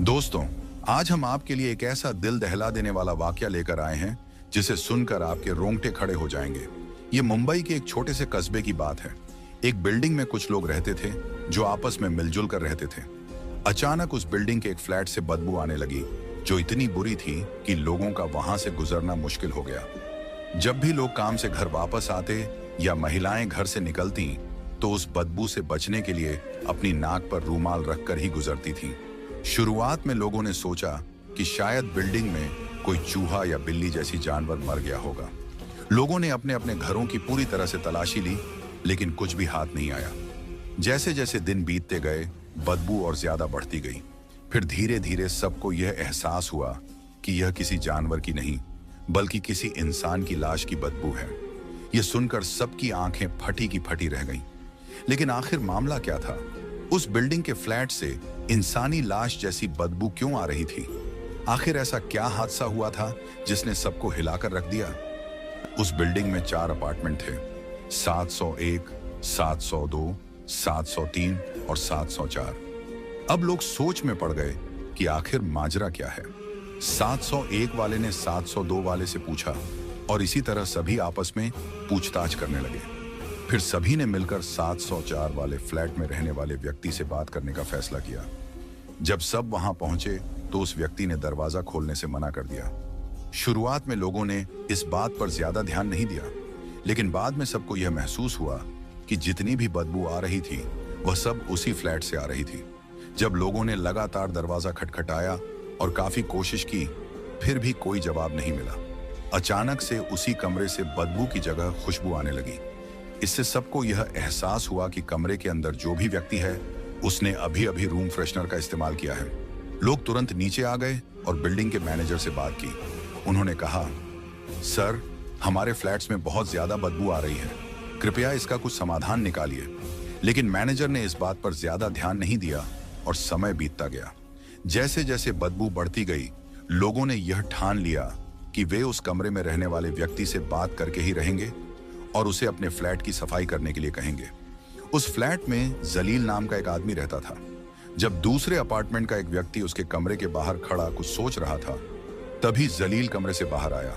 दोस्तों, आज हम आपके लिए एक ऐसा दिल दहला देने वाला वाकया लेकर आए हैं जिसे सुनकर आपके रोंगटे खड़े हो जाएंगे। ये मुंबई के एक छोटे से कस्बे की बात है। एक बिल्डिंग में कुछ लोग रहते थे जो आपस में मिलजुल कर रहते थे। अचानक उस बिल्डिंग के एक फ्लैट से बदबू आने लगी जो इतनी बुरी थी कि लोगों का वहां से गुजरना मुश्किल हो गया। जब भी लोग काम से घर वापस आते या महिलाएं घर से निकलती तो उस बदबू से बचने के लिए अपनी नाक पर रूमाल रखकर ही गुजरती थीं। शुरुआत में लोगों ने सोचा कि शायद बिल्डिंग में कोई चूहा या बिल्ली जैसी जानवर मर गया होगा। लोगों ने अपने अपने घरों की पूरी तरह से तलाशी ली, लेकिन कुछ भी हाथ नहीं आया। जैसे जैसे दिन बीतते गए, बदबू और ज्यादा बढ़ती गई। फिर धीरे धीरे सबको यह एहसास हुआ कि यह किसी जानवर की नहीं, बल्कि किसी इंसान की लाश की बदबू है। यह सुनकर सबकी आंखें फटी की फटी रह गईं। लेकिन आखिर मामला क्या था? उस बिल्डिंग के फ्लैट से इंसानी लाश जैसी बदबू क्यों आ रही थी? आखिर ऐसा क्या हादसा हुआ था जिसने सबको हिलाकर रख दिया? उस बिल्डिंग में 4 अपार्टमेंट थे, 701, 702, 703 और 704। अब लोग सोच में पड़ गए कि आखिर माजरा क्या है। 701 वाले ने 702 वाले से पूछा और इसी तरह सभी आपस में पूछताछ करने लगे। फिर सभी ने मिलकर 704 वाले फ्लैट में रहने वाले व्यक्ति से बात करने का फैसला किया। जब सब वहां पहुंचे तो उस व्यक्ति ने दरवाजा खोलने से मना कर दिया। शुरुआत में लोगों ने इस बात पर ज्यादा ध्यान नहीं दिया, लेकिन बाद में सबको यह महसूस हुआ कि जितनी भी बदबू आ रही थी वह सब उसी फ्लैट से आ रही थी। जब लोगों ने लगातार दरवाजा खटखटाया और काफी कोशिश की, फिर भी कोई जवाब नहीं मिला। अचानक से उसी कमरे से बदबू की जगह खुशबू आने लगी। इससे सबको यह एहसास हुआ कि कमरे के अंदर जो भी व्यक्ति है उसने अभी अभी रूम फ्रेशनर का इस्तेमाल किया है। लोग तुरंत नीचे आ गए और बिल्डिंग के मैनेजर से बात की। उन्होंने कहा, सर, हमारे फ्लैट्स में बहुत ज्यादा बदबू आ रही है, कृपया इसका कुछ समाधान निकालिए। लेकिन मैनेजर ने इस बात पर ज्यादा ध्यान नहीं दिया और समय बीतता गया। जैसे जैसे बदबू बढ़ती गई, लोगों ने यह ठान लिया कि वे उस कमरे में रहने वाले व्यक्ति से बात करके ही रहेंगे और उसे अपने फ्लैट की सफाई करने के लिए कहेंगे। उस फ्लैट में जलील नाम का एक आदमी रहता था। जब दूसरे अपार्टमेंट का एक व्यक्ति उसके कमरे के बाहर खड़ा कुछ सोच रहा था, तभी जलील कमरे से बाहर आया।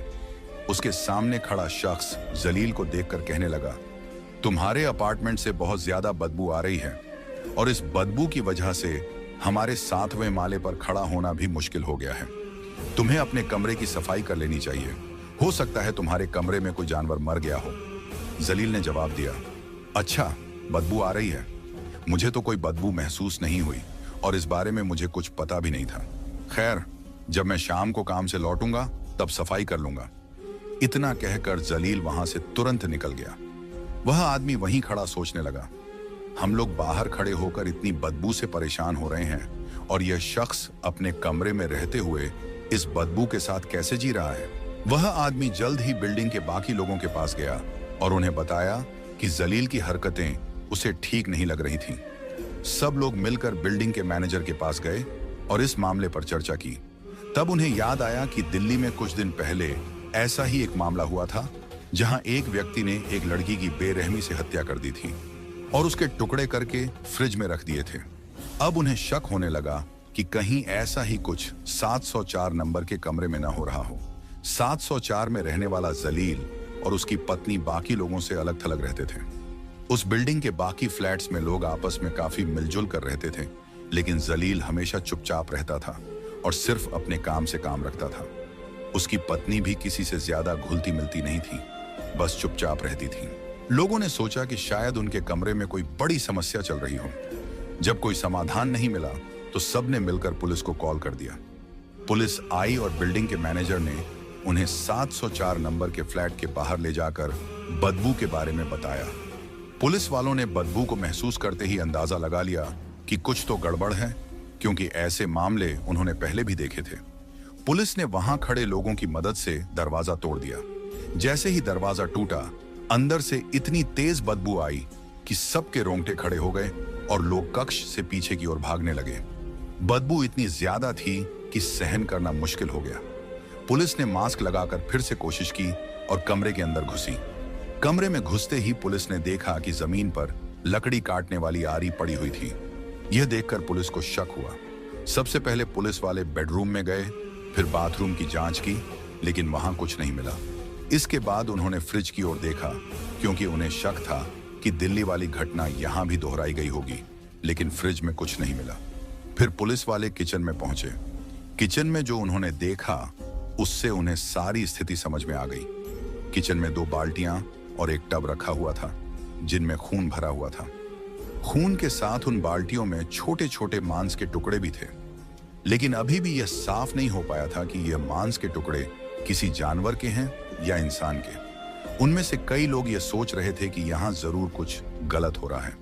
उसके सामने खड़ा शख्स जलील को देखकर कहने लगा, तुम्हारे अपार्टमेंट से बहुत ज्यादा बदबू आ रही है और इस बदबू की वजह से हमारे 7वें माले पर खड़ा होना भी मुश्किल हो गया है। तुम्हें अपने कमरे की सफाई कर लेनी चाहिए। हो सकता है तुम्हारे कमरे में कोई जानवर मर गया हो। जलील ने जवाब दिया, अच्छा, बदबू आ रही है। मुझे तो कोई बदबू महसूस नहीं हुई और इस बारे में मुझे कुछ पता भी नहीं था। खैर, जब मैं शाम को काम से लौटूंगा तब सफाई कर लूंगा। इतना कहकर जलील वहां से तुरंत निकल गया। वह आदमी वहीं खड़ा सोचने लगा, हम लोग बाहर खड़े होकर इतनी बदबू से परेशान हो रहे हैं और यह शख्स अपने कमरे में रहते हुए इस बदबू के साथ कैसे जी रहा है। वह आदमी जल्द ही बिल्डिंग के बाकी लोगों के पास गया और उन्हें बताया कि जलील की हरकतें उसे ठीक नहीं लग रही थीं। सब लोग मिलकर बिल्डिंग के मैनेजर के पास गए और इस मामले पर चर्चा की। तब उन्हें याद आया कि दिल्ली में कुछ दिन पहले ऐसा ही एक मामला हुआ था, जहां एक व्यक्ति ने एक लड़की की बेरहमी से हत्या कर दी थी और उसके टुकड़े करके फ्रिज में रख दिए थे। अब उन्हें शक होने लगा कि कहीं ऐसा ही कुछ 704 नंबर के कमरे में न हो रहा हो। 704 में रहने वाला जलील और उसकी पत्नी बाकी लोगों से अलग थलग रहते थे। उस बिल्डिंग के बाकी फ्लैट्स में लोग आपस में काफी मिलजुल कर रहते थे, लेकिन जलील हमेशा चुपचाप रहता था और सिर्फ अपने काम से काम रखता था। उसकी पत्नी भी किसी से ज्यादा घुलती मिलती नहीं थी, बस चुपचाप रहती थी। लोगों ने सोचा कि शायद उनके कमरे में कोई बड़ी समस्या चल रही हो। जब कोई समाधान नहीं मिला तो सबने मिलकर पुलिस को कॉल कर दिया। पुलिस आई और बिल्डिंग के मैनेजर ने उन्हें 704 नंबर के फ्लैट के बाहर ले जाकर बदबू के बारे में बताया। पुलिस वालों ने बदबू को महसूस करते ही अंदाजा लगा लिया कि कुछ तो गड़बड़ है, क्योंकि ऐसे मामले उन्होंने पहले भी देखे थे। पुलिस ने वहां खड़े लोगों की मदद से दरवाजा तोड़ दिया। जैसे ही दरवाजा टूटा, अंदर से इतनी तेज बदबू आई कि सबके रोंगटे खड़े हो गए और लोग कक्ष से पीछे की ओर भागने लगे। बदबू इतनी ज्यादा थी कि सहन करना मुश्किल हो गया। पुलिस ने मास्क लगाकर फिर से कोशिश की और कमरे के अंदर घुसी। कमरे में घुसते ही पुलिस ने देखा कि जमीन पर लकड़ी काटने वाली आरी पड़ी हुई थी। यह देखकर पुलिस को शक हुआ। सबसे पहले पुलिस वाले बेडरूम में गए, फिर बाथरूम की जांच की, लेकिन वहां कुछ नहीं मिला। इसके बाद उन्होंने फ्रिज की ओर देखा, क्योंकि उन्हें शक था कि दिल्ली वाली घटना यहां भी दोहराई गई होगी, लेकिन फ्रिज में कुछ नहीं मिला। फिर पुलिस वाले किचन में पहुंचे। किचन में जो उन्होंने देखा, उससे उन्हें सारी स्थिति समझ में आ गई। किचन में 2 बाल्टियां और एक टब रखा हुआ था, जिनमें खून भरा हुआ था। खून के साथ उन बाल्टियों में छोटे छोटे मांस के टुकड़े भी थे, लेकिन अभी भी यह साफ नहीं हो पाया था कि यह मांस के टुकड़े किसी जानवर के हैं या इंसान के। उनमें से कई लोग यह सोच रहे थे कि यहां जरूर कुछ गलत हो रहा है।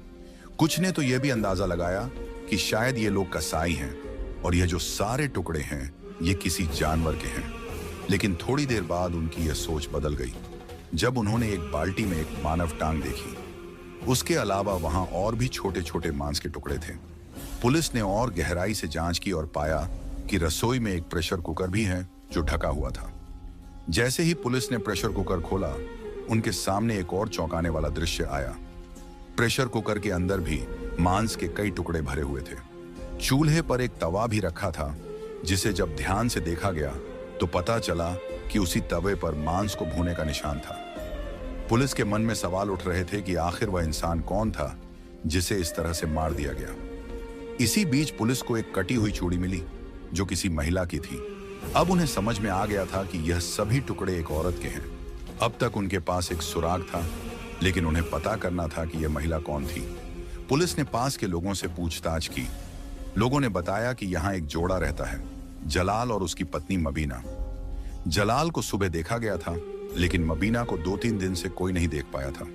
कुछ ने तो यह भी अंदाजा लगाया कि शायद ये लोग कसाई हैं और यह जो सारे टुकड़े हैं ये किसी जानवर के हैं। लेकिन थोड़ी देर बाद उनकी यह सोच बदल गई, जब उन्होंने एक बाल्टी में एक मानव टांग देखी। उसके अलावा वहां और भी छोटे छोटे मांस के टुकड़े थे। पुलिस ने और गहराई से जांच की और पाया कि रसोई में एक प्रेशर कुकर भी है जो ढका हुआ था। जैसे ही पुलिस ने प्रेशर कुकर खोला, उनके सामने एक और चौंकाने वाला दृश्य आया। प्रेशर कुकर के अंदर भी मांस के कई टुकड़े भरे हुए थे। चूल्हे पर एक तवा भी रखा था, जिसे जब ध्यान से देखा गया तो पता चला कि उसी तवे पर मांस को भूने का निशान था। पुलिस के मन में सवाल उठ रहे थे कि आखिर वह इंसान कौन था जिसे इस तरह से मार दिया गया। इसी बीच पुलिस को एक कटी हुई चूड़ी मिली जो किसी महिला की थी। अब उन्हें समझ में आ गया था कि यह सभी टुकड़े एक औरत के हैं। अब तक उनके पास एक सुराग था, लेकिन उन्हें पता करना था कि यह महिला कौन थी। पुलिस ने पास के लोगों से पूछताछ की। लोगों ने बताया कि यहाँ एक जोड़ा रहता है, जलाल और उसकी पत्नी मबीना। जलाल को सुबह देखा गया था, लेकिन मबीना को 2-3 दिन से कोई नहीं देख पाया था।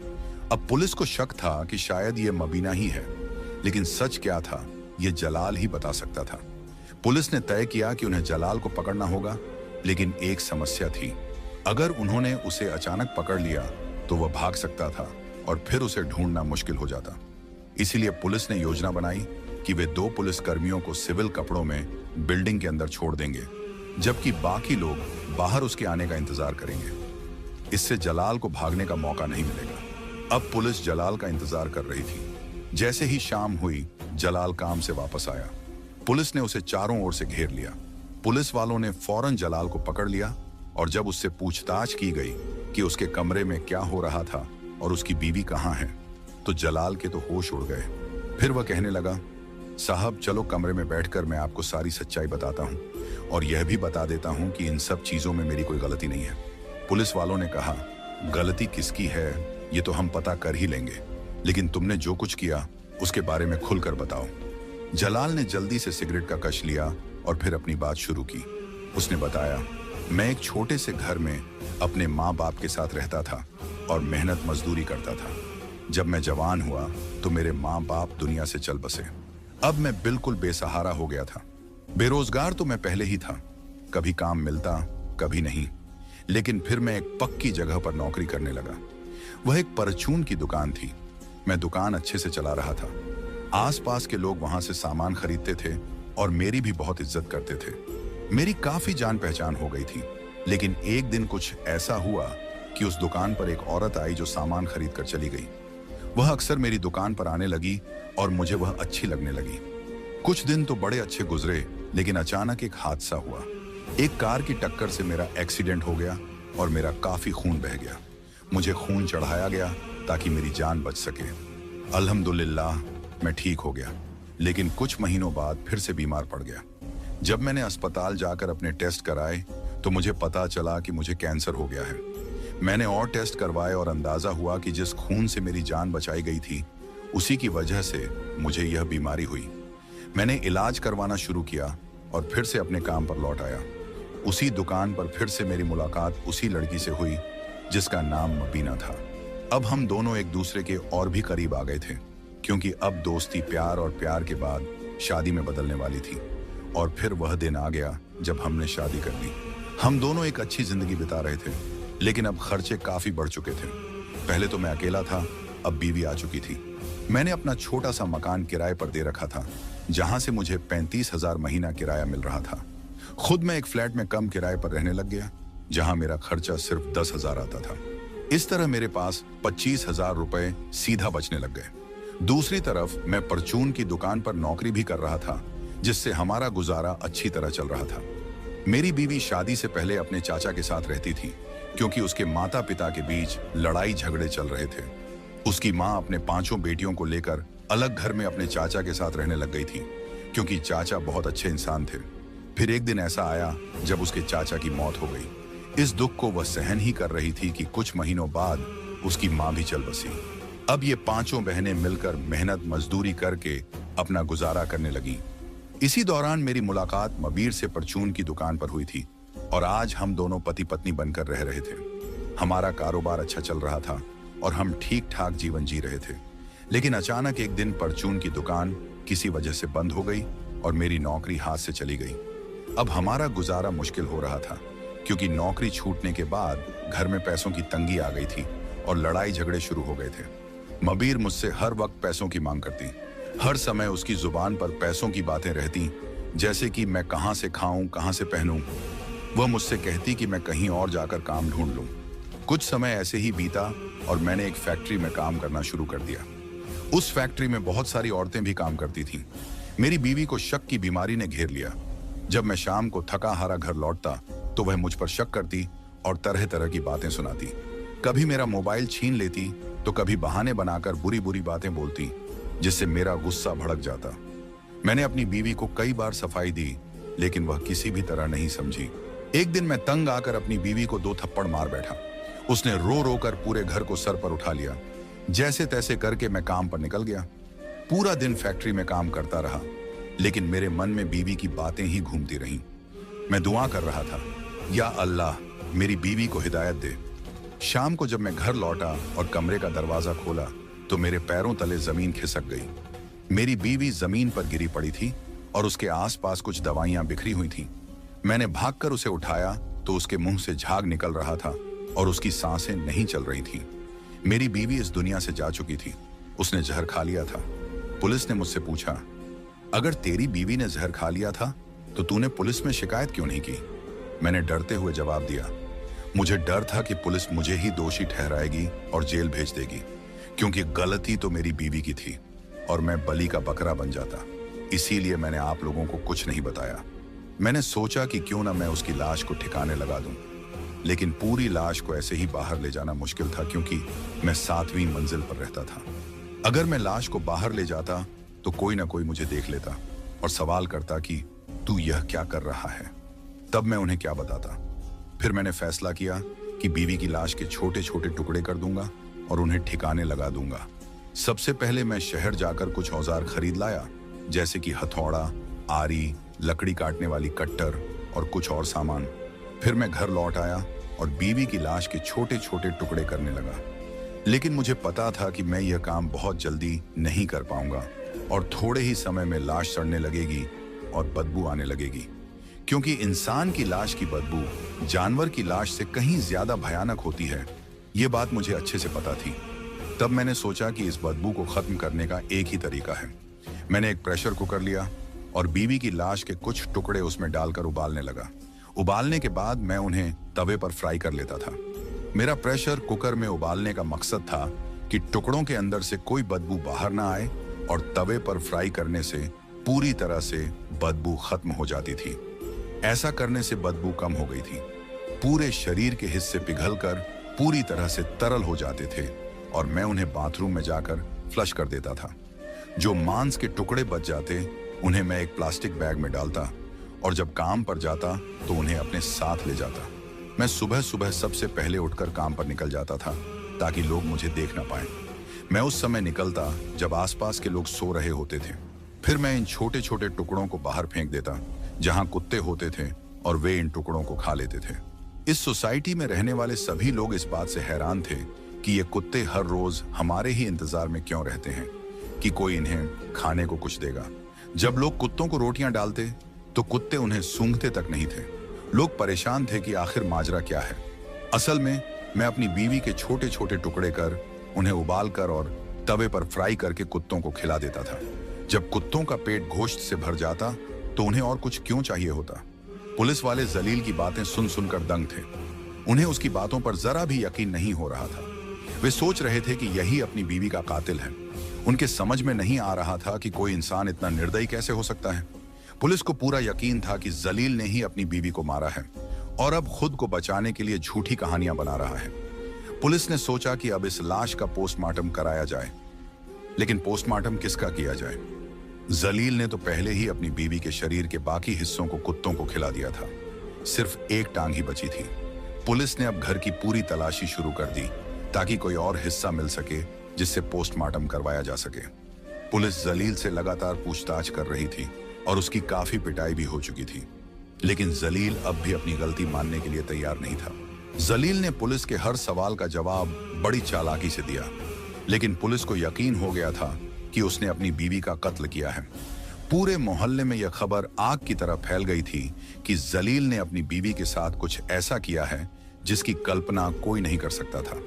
अब पुलिस को शक था कि शायद यह मबीना ही है, लेकिन सच क्या था यह जलाल ही बता सकता था। पुलिस ने तय किया कि उन्हें जलाल को पकड़ना होगा, लेकिन एक समस्या थी। अगर उन्होंने उसे अचानक पकड़ लिया तो वह भाग सकता था और फिर उसे ढूंढना मुश्किल हो जाता। इसीलिए पुलिस ने योजना बनाई कि वे 2 पुलिस कर्मियों को सिविल कपड़ों में बिल्डिंग के अंदर छोड़ देंगे, जबकि बाकी लोग बाहर उसके आने का इंतजार करेंगे। इससे जलाल को भागने का मौका नहीं मिलेगा। अब पुलिस जलाल का इंतजार कर रही थी। जैसे ही शाम हुई, जलाल काम से वापस आया। पुलिस ने उसे चारों ओर से घेर लिया। पुलिस वालों ने फौरन जलाल को पकड़ लिया और जब उससे पूछताछ की गई कि उसके कमरे में क्या हो रहा था और उसकी बीवी कहाँ है, तो जलाल के तो होश उड़ गए। फिर वह कहने लगा, साहब चलो कमरे में बैठकर मैं आपको सारी सच्चाई बताता हूँ और यह भी बता देता हूँ कि इन सब चीजों में मेरी कोई गलती नहीं है। पुलिस वालों ने कहा, गलती किसकी है ये तो हम पता कर ही लेंगे, लेकिन तुमने जो कुछ किया उसके बारे में खुलकर बताओ। जलाल ने जल्दी से सिगरेट का कश लिया और फिर अपनी बात शुरू की। उसने बताया, मैं एक छोटे से घर में अपने माँ बाप के साथ रहता था और मेहनत मजदूरी करता था। जब मैं जवान हुआ तो मेरे माँ बाप दुनिया से चल बसे। अब मैं बिल्कुल बेसहारा हो गया था। बेरोजगार तो मैं पहले ही था, कभी काम मिलता कभी नहीं, लेकिन फिर मैं एक पक्की जगह पर नौकरी करने लगा। वह एक परचून की दुकान थी। मैं दुकान अच्छे से चला रहा था। आसपास के लोग वहां से सामान खरीदते थे और मेरी भी बहुत इज्जत करते थे। मेरी काफी जान पहचान हो गई थी। लेकिन एक दिन कुछ ऐसा हुआ कि उस दुकान पर एक औरत आई जो सामान खरीद कर चली गई। वह अक्सर मेरी दुकान पर आने लगी और मुझे वह अच्छी लगने लगी। कुछ दिन तो बड़े अच्छे गुजरे, लेकिन अचानक एक हादसा हुआ। एक कार की टक्कर से मेरा एक्सीडेंट हो गया और मेरा काफी खून बह गया। मुझे खून चढ़ाया गया ताकि मेरी जान बच सके। अल्हम्दुलिल्लाह मैं ठीक हो गया, लेकिन कुछ महीनों बाद फिर से बीमार पड़ गया। जब मैंने अस्पताल जाकर अपने टेस्ट कराए तो मुझे पता चला कि मुझे कैंसर हो गया है। मैंने और टेस्ट करवाए और अंदाजा हुआ कि जिस खून से मेरी जान बचाई गई थी उसी की वजह से मुझे यह बीमारी हुई। मैंने इलाज करवाना शुरू किया और फिर से अपने काम पर लौट आया। उसी दुकान पर फिर से मेरी मुलाकात उसी लड़की से हुई जिसका नाम मबीना था। अब हम दोनों एक दूसरे के और भी करीब आ गए थे, क्योंकि अब दोस्ती प्यार और प्यार के बाद शादी में बदलने वाली थी। और फिर वह दिन आ गया जब हमने शादी कर ली। हम दोनों एक अच्छी जिंदगी बिता रहे थे, लेकिन अब खर्चे काफी बढ़ चुके थे। पहले तो मैं अकेला था, अब बीवी आ चुकी थी। मैंने अपना छोटा सा मकान किराए पर दे रखा था, जहां से मुझे 35,000 महीना किराया मिल रहा था। खुद मैं एक फ्लैट में कम किराए पर रहने लग गया, जहां मेरा खर्चा सिर्फ 10,000 आता था। इस तरह मेरे पास 25,000 रुपए सीधा बचने लग गए। दूसरी तरफ मैं परचून की दुकान पर नौकरी भी कर रहा था, जिससे हमारा गुजारा अच्छी तरह चल रहा था। मेरी बीवी शादी से पहले अपने चाचा के साथ रहती थी, क्योंकि उसके माता पिता के बीच लड़ाई झगड़े चल रहे थे। उसकी माँ अपने 5 बेटियों को लेकर अलग घर में अपने चाचा के साथ रहने लग गई थी, क्योंकि चाचा बहुत अच्छे इंसान थे। फिर एक दिन ऐसा आया जब उसके चाचा की मौत हो गई। इस दुख को वह सहन ही कर रही थी कि कुछ महीनों बाद उसकी माँ भी चल बसी। अब ये 5 बहनें मिलकर मेहनत मजदूरी करके अपना गुजारा करने लगी। इसी दौरान मेरी मुलाकात मबीर से परचून की दुकान पर हुई थी और आज हम दोनों पति पत्नी बनकर रह रहे थे। हमारा कारोबार अच्छा चल रहा था और हम ठीक ठाक जीवन जी रहे थे। लेकिन अचानक एक दिन परचून की दुकान किसी वजह से बंद हो गई और मेरी नौकरी हाथ से चली गई। अब हमारा गुजारा मुश्किल हो रहा था, क्योंकि नौकरी छूटने के बाद घर में पैसों की तंगी आ गई थी और लड़ाई झगड़े शुरू हो गए थे। मबीर मुझसे हर वक्त पैसों की मांग करती। हर समय उसकी जुबान पर पैसों की बातें रहती, जैसे कि मैं कहाँ से खाऊं, कहाँ से पहनूं। वह मुझसे कहती कि मैं कहीं और जाकर काम ढूंढ लूं। कुछ समय ऐसे ही बीता और मैंने एक फैक्ट्री में काम करना शुरू कर दिया। उस फैक्ट्री में बहुत सारी औरतें भी काम करती थीं। मेरी बीवी को शक की बीमारी ने घेर लिया। जब मैं शाम को थका हारा घर लौटता तो वह मुझ पर शक करती और तरह तरह की बातें सुनाती। कभी मेरा मोबाइल छीन लेती तो कभी बहाने बनाकर बुरी बुरी बातें बोलती, जिससे मेरा गुस्सा भड़क जाता। मैंने अपनी बीवी को कई बार सफाई दी, लेकिन वह किसी भी तरह नहीं समझी। एक दिन मैं तंग आकर अपनी बीवी को 2 थप्पड़ मार बैठा। उसने रो रो कर पूरे घर को सर पर उठा लिया। जैसे तैसे करके मैं काम पर निकल गया। पूरा दिन फैक्ट्री में काम करता रहा, लेकिन मेरे मन में बीवी की बातें ही घूमती रहीं। मैं दुआ कर रहा था, या अल्लाह मेरी बीवी को हिदायत दे। शाम को जब मैं घर लौटा और कमरे का दरवाजा खोला तो मेरे पैरों तले जमीन खिसक गई। मेरी बीवी जमीन पर गिरी पड़ी थी और उसके आसपास कुछ दवाइयां बिखरी हुई थीं। मैंने भागकर उसे उठाया तो उसके मुंह से झाग निकल रहा था और उसकी सांसें नहीं चल रही थीं। मेरी बीवी इस दुनिया से जा चुकी थी। उसने जहर खा लिया था। पुलिस ने मुझसे पूछा, अगर तेरी बीवी ने जहर खा लिया था तो तूने पुलिस में शिकायत क्यों नहीं की? मैंने डरते हुए जवाब दिया, मुझे डर था कि पुलिस मुझे ही दोषी ठहराएगी और जेल भेज देगी, क्योंकि गलती तो मेरी बीवी की थी और मैं बलि का बकरा बन जाता। इसीलिए मैंने आप लोगों को कुछ नहीं बताया। मैंने सोचा कि क्यों ना मैं उसकी लाश को ठिकाने लगा दूं, लेकिन पूरी लाश को ऐसे ही बाहर ले जाना मुश्किल था, क्योंकि मैं 7वीं मंजिल पर रहता था। अगर मैं लाश को बाहर ले जाता तो कोई ना कोई मुझे देख लेता और सवाल करता कि तू यह क्या कर रहा है। तब मैं उन्हें क्या बताता। फिर मैंने फैसला किया कि बीवी की लाश के छोटे छोटे टुकड़े कर दूंगा और उन्हें ठिकाने लगा दूंगा। सबसे पहले मैं शहर जाकर कुछ औजार खरीद लाया, जैसे कि हथौड़ा, आरी, लकड़ी काटने वाली कट्टर और कुछ और सामान। फिर मैं घर लौट आया और बीवी की लाश के छोटे छोटे टुकड़े करने लगा। लेकिन मुझे पता था कि मैं यह काम बहुत जल्दी नहीं कर पाऊंगा और थोड़े ही समय में लाश सड़ने लगेगी और बदबू आने लगेगी, क्योंकि इंसान की लाश की बदबू जानवर की लाश से कहीं ज्यादा भयानक होती है। ये बात मुझे अच्छे से पता थी। तब मैंने सोचा कि इस बदबू को खत्म करने का एक ही तरीका है। मैंने एक प्रेशर कुकर लिया और बीवी की लाश के कुछ टुकड़े उसमें डालकर उबालने लगा। उबालने के बाद मैं उन्हें तवे पर फ्राई कर लेता था। मेरा प्रेशर कुकर में उबालने का मकसद था कि टुकड़ों के अंदर से कोई बदबू बाहर ना आए और तवे पर फ्राई करने से पूरी तरह से बदबू खत्म हो जाती थी। ऐसा करने से बदबू कम हो गई थी। पूरे शरीर के हिस्से पिघलकर पूरी तरह से तरल हो जाते थे और मैं उन्हें बाथरूम में जाकर फ्लश कर देता था। जो मांस के टुकड़े बच जाते उन्हें मैं एक प्लास्टिक बैग में डालता और जब काम पर जाता तो उन्हें अपने साथ ले जाता। मैं सुबह सुबह सबसे पहले उठकर काम पर निकल जाता था ताकि लोग मुझे देख ना पाएं। मैं उस समय निकलता जब आसपास के लोग सो रहे होते थे। फिर मैं इन छोटे छोटे टुकड़ों को बाहर फेंक देता जहां कुत्ते होते थे और वे इन टुकड़ों को खा लेते थे। इस सोसाइटी में रहने वाले सभी लोग इस बात से हैरान थे कि ये कुत्ते हर रोज हमारे ही इंतजार में क्यों रहते हैं कि कोई इन्हें खाने को कुछ देगा। जब लोग कुत्तों को रोटियां डालते तो कुत्ते उन्हें सूंघते तक नहीं थे। लोग परेशान थे कि आखिर माजरा क्या है। असल में मैं अपनी बीवी के छोटे छोटे टुकड़े कर उन्हें उबाल कर और तवे पर फ्राई करके कुत्तों को खिला देता था। जब कुत्तों का पेट गोश्त से भर जाता तो उन्हें और कुछ क्यों चाहिए होता। पुलिस वाले जलील की बातें सुन सुनकर दंग थे। उन्हें उसकी बातों पर जरा भी यकीन नहीं हो रहा था। वे सोच रहे थे कि यही अपनी बीवी का कातिल है। उनके समझ में नहीं आ रहा था कि कोई इंसान इतना निर्दयी कैसे हो सकता है। पुलिस को पूरा यकीन था कि जलील ने ही अपनी बीवी को मारा है और अब खुद को बचाने के लिए झूठी कहानियां बना रहा है। पुलिस ने सोचा कि अब इस लाश का पोस्टमार्टम कराया जाए, लेकिन पोस्टमार्टम किसका किया जाए? जलील ने तो पहले ही अपनी बीवी के शरीर के बाकी हिस्सों को कुत्तों को खिला दिया था। सिर्फ एक टांग ही बची थी। पुलिस ने अब घर की पूरी तलाशी शुरू कर दी ताकि कोई और हिस्सा मिल सके जिससे पोस्टमार्टम करवाया जा सके। पुलिस जलील से लगातार पूछताछ कर रही थी और उसकी काफी पिटाई भी हो चुकी थी, लेकिन जलील अब भी अपनी गलती मानने के लिए तैयार नहीं था। जलील ने पुलिस के हर सवाल का जवाब बड़ी चालाकी से दिया, लेकिन पुलिस को यकीन हो गया था कि उसने अपनी बीवी का कत्ल किया है। पूरे मोहल्ले में यह खबर आग की तरह फैल गई थी कि जलील ने अपनी बीवी के साथ कुछ ऐसा किया है जिसकी कल्पना कोई नहीं कर सकता था।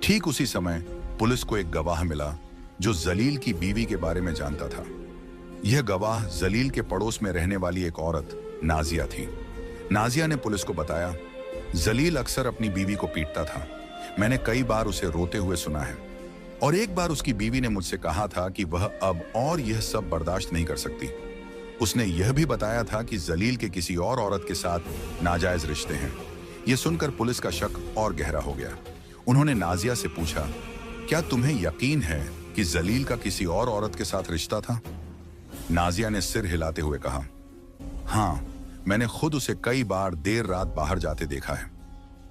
ठीक उसी समय पुलिस को एक गवाह मिला जो जलील की बीवी के बारे में जानता था। यह गवाह जलील के पड़ोस में रहने वाली एक औरत नाजिया थी। नाजिया ने पुलिस को बताया, जलील अक्सर अपनी बीवी को पीटता था। मैंने कई बार उसे रोते हुए सुना है और एक बार उसकी बीवी ने मुझसे कहा था कि वह अब और यह सब बर्दाश्त नहीं कर सकती। उसने यह भी बताया था कि जलील के किसी और औरत के साथ नाजायज रिश्ते हैं। यह सुनकर पुलिस का शक और गहरा हो गया। उन्होंने नाजिया से पूछा, क्या तुम्हें यकीन है कि जलील का किसी और औरत के साथ रिश्ता था? नाजिया ने सिर हिलाते हुए कहा, हाँ, मैंने खुद उसे कई बार देर रात बाहर जाते देखा है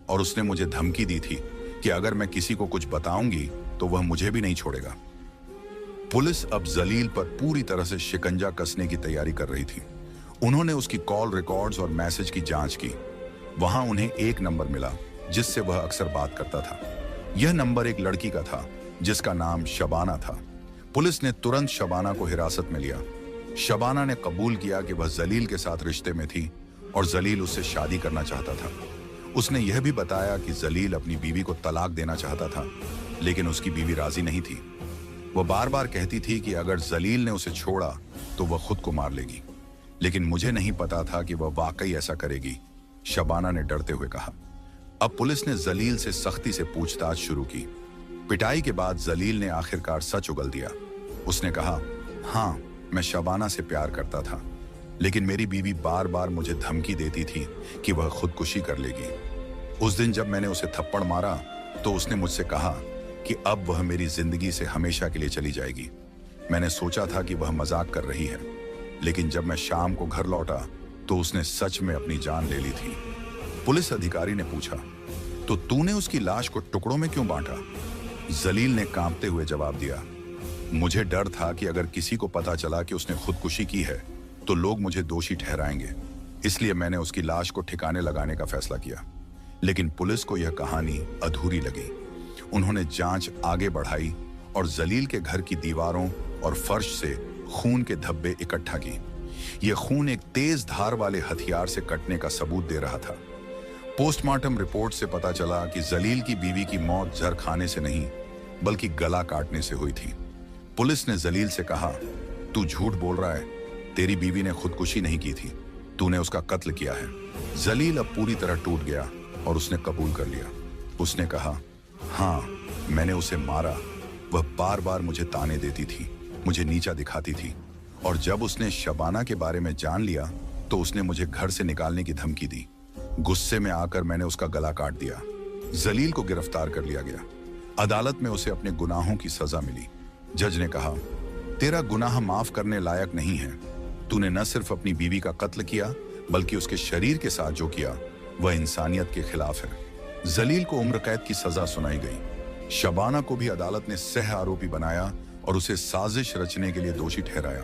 और उसने मुझे धमकी दी थी कि अगर मैं किसी को कुछ बताऊंगी तो वह मुझे भी नहीं छोड़ेगा। पुलिस अब जलील पर पूरी तरह से शिकंजा कसने की तैयारी कर रही थी। उन्होंने उसकी कॉल रिकॉर्ड्स और मैसेज की जांच की। वहां उन्हें एक नंबर मिला जिससे वह अक्सर बात करता था। यह नंबर एक लड़की का था जिसका नाम शबाना था। पुलिस ने तुरंत शबाना को हिरासत में लिया। शबाना ने कबूल किया कि वह जलील के साथ रिश्ते में थी और जलील उससे शादी करना चाहता था। उसने यह भी बताया कि जलील अपनी बीवी को तलाक देना चाहता था, लेकिन उसकी बीवी राजी नहीं थी। वह बार बार कहती थी कि अगर जलील ने उसे छोड़ा तो वह खुद को मार लेगी, लेकिन मुझे नहीं पता था कि वह वाकई ऐसा करेगी, शबाना ने डरते हुए कहा। अब पुलिस ने जलील से सख्ती से पूछताछ शुरू की। पिटाई के बाद जलील ने आखिरकार सच उगल दिया। उसने कहा, हाँ, मैं शबाना से प्यार करता था, लेकिन मेरी बीवी बार बार मुझे धमकी देती थी कि वह खुदकुशी कर लेगी। उस दिन जब मैंने उसे थप्पड़ मारा तो उसने मुझसे कहा कि अब वह मेरी जिंदगी से हमेशा के लिए चली जाएगी। मैंने सोचा था कि वह मजाक कर रही है, लेकिन जब मैं शाम को घर लौटा तो उसने सच में अपनी जान ले ली थी। पुलिस अधिकारी ने पूछा, तो तूने उसकी लाश को टुकड़ों में क्यों बांटा? जलील ने कांपते हुए जवाब दिया, मुझे डर था कि अगर किसी को पता चला कि उसने खुदकुशी की है तो लोग मुझे दोषी ठहराएंगे, इसलिए मैंने उसकी लाश को ठिकाने लगाने का फैसला किया। लेकिन पुलिस को यह कहानी अधूरी लगी। उन्होंने जांच आगे बढ़ाई और जलील के घर की दीवारों और फर्श से खून के धब्बे इकट्ठा की। यह खून एक तेज धार वाले हथियार से कटने का सबूत दे रहा था। पोस्टमार्टम रिपोर्ट से पता चला कि जलील की बीवी की मौत जहर खाने से नहीं बल्कि गला काटने से हुई थी। पुलिस ने जलील से कहा, तू झूठ बोल रहा है, तेरी बीवी ने खुदकुशी नहीं की थी, तूने उसका कत्ल किया है। जलील अब पूरी तरह टूट गया और उसने कबूल कर लिया। उसने कहा, हाँ, मैंने उसे मारा। वह बार बार मुझे ताने देती थी, मुझे नीचा दिखाती थी, और जब उसने शबाना के बारे में जान लिया तो उसने मुझे घर से निकालने की धमकी दी। गुस्से में आकर मैंने उसका गला काट दिया। जलील को गिरफ्तार कर लिया गया। अदालत में उसे अपने गुनाहों की सजा मिली। जज ने कहा, तेरा गुनाह माफ करने लायक नहीं है। तूने न सिर्फ अपनी बीवी का कत्ल किया बल्कि उसके शरीर के साथ जो किया वह इंसानियत के खिलाफ है। जलील को उम्र कैद की सजा सुनाई गई। शबाना को भी अदालत ने सह आरोपी बनाया और उसे साजिश रचने के लिए दोषी ठहराया।